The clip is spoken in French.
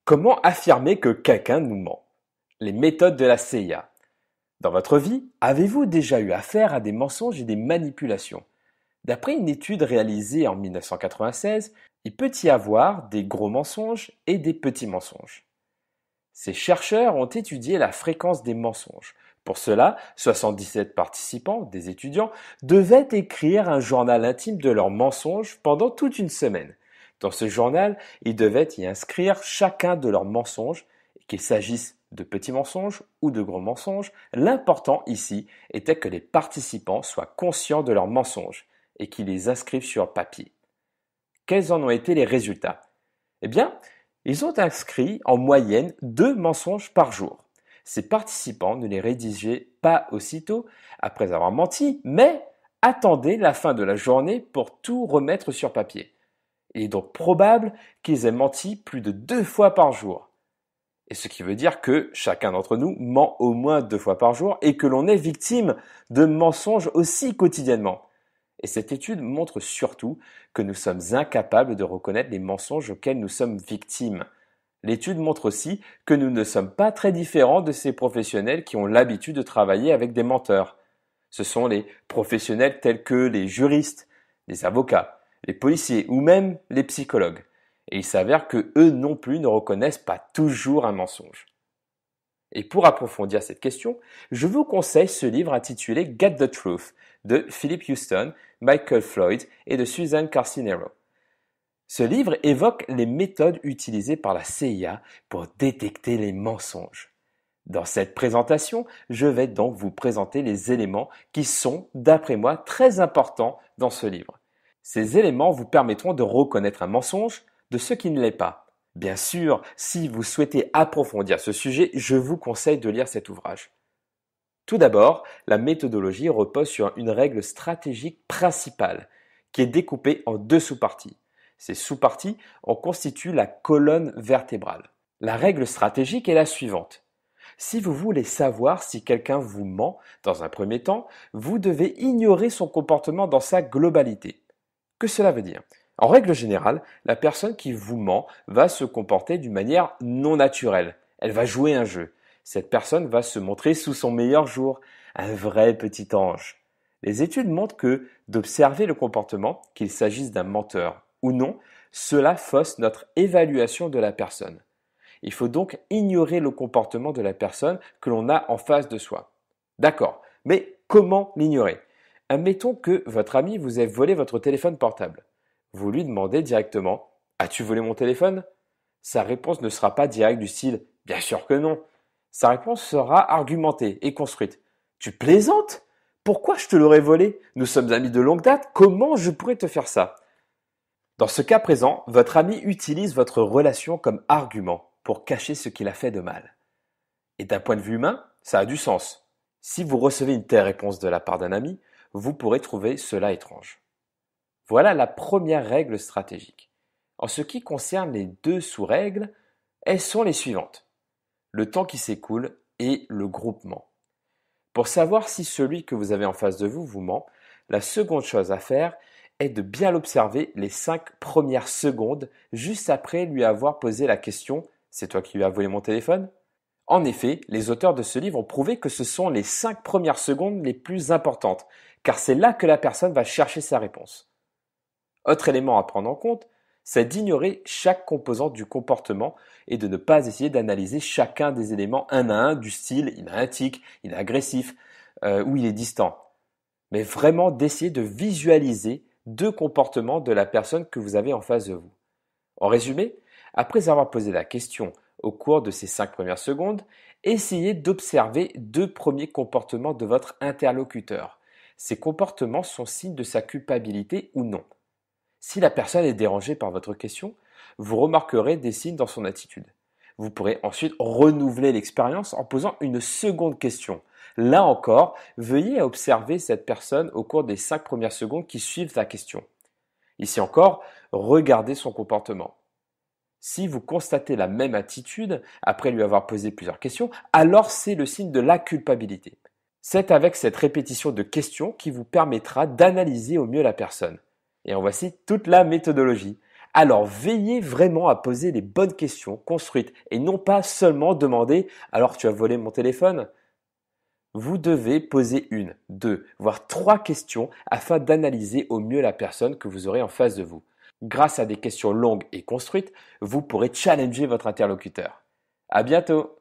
Comment affirmer que quelqu'un nous ment? Les méthodes de la CIA. Dans votre vie, avez-vous déjà eu affaire à des mensonges et des manipulations? D'après une étude réalisée en 1996, il peut y avoir des gros mensonges et des petits mensonges. Ces chercheurs ont étudié la fréquence des mensonges. Pour cela, 77 participants, des étudiants, devaient écrire un journal intime de leurs mensonges pendant toute une semaine. Dans ce journal, ils devaient y inscrire chacun de leurs mensonges, qu'il s'agisse de petits mensonges ou de gros mensonges. L'important ici était que les participants soient conscients de leurs mensonges et qu'ils les inscrivent sur papier. Quels en ont été les résultats? Eh bien, ils ont inscrit en moyenne 2 mensonges par jour. Ces participants ne les rédigeaient pas aussitôt après avoir menti, mais attendaient la fin de la journée pour tout remettre sur papier. Il est donc probable qu'ils aient menti plus de 2 fois par jour. Et ce qui veut dire que chacun d'entre nous ment au moins 2 fois par jour et que l'on est victime de mensonges aussi quotidiennement. Et cette étude montre surtout que nous sommes incapables de reconnaître les mensonges auxquels nous sommes victimes. L'étude montre aussi que nous ne sommes pas très différents de ces professionnels qui ont l'habitude de travailler avec des menteurs. Ce sont les professionnels tels que les juristes, les avocats, les policiers ou même les psychologues. Et il s'avère que eux non plus ne reconnaissent pas toujours un mensonge. Et pour approfondir cette question, je vous conseille ce livre intitulé Get the Truth de Philip Houston, Michael Floyd et de Susan Carcinero. Ce livre évoque les méthodes utilisées par la CIA pour détecter les mensonges. Dans cette présentation, je vais donc vous présenter les éléments qui sont, d'après moi, très importants dans ce livre. Ces éléments vous permettront de reconnaître un mensonge de ce qui ne l'est pas. Bien sûr, si vous souhaitez approfondir ce sujet, je vous conseille de lire cet ouvrage. Tout d'abord, la méthodologie repose sur une règle stratégique principale qui est découpée en 2 sous-parties. Ces sous-parties en constituent la colonne vertébrale. La règle stratégique est la suivante. Si vous voulez savoir si quelqu'un vous ment, dans un premier temps, vous devez ignorer son comportement dans sa globalité. Que cela veut dire? En règle générale, la personne qui vous ment va se comporter d'une manière non naturelle. Elle va jouer un jeu. Cette personne va se montrer sous son meilleur jour, un vrai petit ange. Les études montrent que d'observer le comportement, qu'il s'agisse d'un menteur ou non, cela fausse notre évaluation de la personne. Il faut donc ignorer le comportement de la personne que l'on a en face de soi. D'accord, mais comment l'ignorer? Admettons que votre ami vous ait volé votre téléphone portable. Vous lui demandez directement « As-tu volé mon téléphone ?» Sa réponse ne sera pas directe du style « Bien sûr que non ». Sa réponse sera argumentée et construite. « Tu plaisantes? Pourquoi je te l'aurais volé? Nous sommes amis de longue date, comment je pourrais te faire ça ?» Dans ce cas présent, votre ami utilise votre relation comme argument pour cacher ce qu'il a fait de mal. Et d'un point de vue humain, ça a du sens. Si vous recevez une telle réponse de la part d'un ami, vous pourrez trouver cela étrange. Voilà la première règle stratégique. En ce qui concerne les 2 sous-règles, elles sont les suivantes. Le temps qui s'écoule et le groupement. Pour savoir si celui que vous avez en face de vous vous ment, la seconde chose à faire est de bien l'observer les 5 premières secondes juste après lui avoir posé la question « C'est toi qui lui as volé mon téléphone ?» En effet, les auteurs de ce livre ont prouvé que ce sont les 5 premières secondes les plus importantes, car c'est là que la personne va chercher sa réponse. Autre élément à prendre en compte, c'est d'ignorer chaque composante du comportement et de ne pas essayer d'analyser chacun des éléments un à un du style il a un tic, il est agressif ou il est distant. Mais vraiment d'essayer de visualiser 2 comportements de la personne que vous avez en face de vous. En résumé, après avoir posé la question au cours de ces 5 premières secondes, essayez d'observer 2 premiers comportements de votre interlocuteur. Ces comportements sont signes de sa culpabilité ou non. Si la personne est dérangée par votre question, vous remarquerez des signes dans son attitude. Vous pourrez ensuite renouveler l'expérience en posant une seconde question. Là encore, veuillez observer cette personne au cours des 5 premières secondes qui suivent la question. Ici encore, regardez son comportement. Si vous constatez la même attitude après lui avoir posé plusieurs questions, alors c'est le signe de la culpabilité. C'est avec cette répétition de questions qui vous permettra d'analyser au mieux la personne. Et en voici toute la méthodologie. Alors veillez vraiment à poser les bonnes questions construites et non pas seulement demander alors tu as volé mon téléphone. Vous devez poser une, deux, voire trois questions afin d'analyser au mieux la personne que vous aurez en face de vous. Grâce à des questions longues et construites, vous pourrez challenger votre interlocuteur. À bientôt!